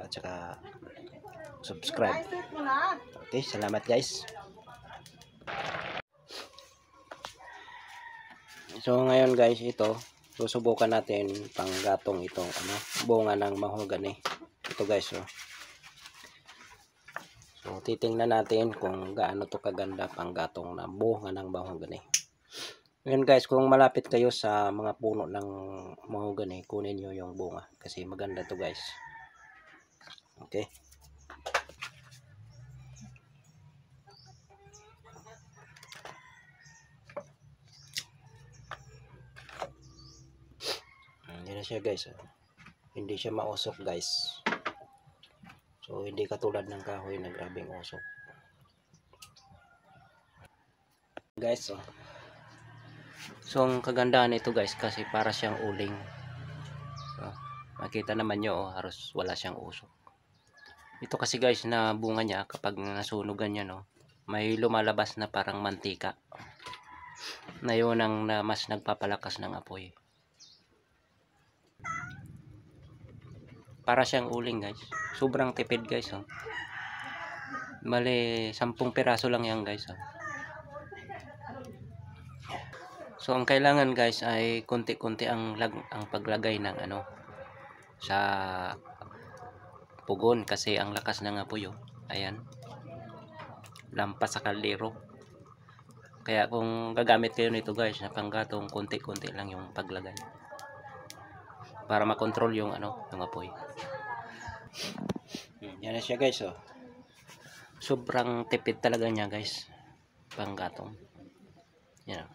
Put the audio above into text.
at saka subscribe. Okay, salamat guys. So ngayon guys, ito susubukan natin panggatong itong bunga ng mahogany. Ito guys, oh. So titingnan natin kung gaano to kaganda panggatong na bunga ng mahogany. Ngayon guys, kung malapit kayo sa mga puno ng mahogany, kunin nyo yung bunga kasi maganda to guys. Okay. Yan na siya guys. Hindi siya mausok guys. So hindi katulad ng kahoy na grabing usok. Guys, oh. So ang kagandahan nito guys kasi para siyang uling. So, makita naman nyo, oh, halos wala siyang usok. Ito kasi guys na bunga niya kapag nasunugan niya, no, may lumalabas na parang mantika. Na yun ang mas nagpapalakas ng apoy. Para siyang uling guys. Sobrang tipid guys, oh. Bale 10 piraso lang yan guys, oh. So ang kailangan guys ay konti-konti ang paglagay ng sa pugon kasi ang lakas ng apoy, oh. Ayan. Lampas sa kaldero. Kaya kung gagamit kayo nito guys na panggatong, konti-konti lang yung paglagay. Para makontrol yung yung apoy. Yan na siya guys, oh. Sobrang tipid talaga niya guys. Panggatong. Yan.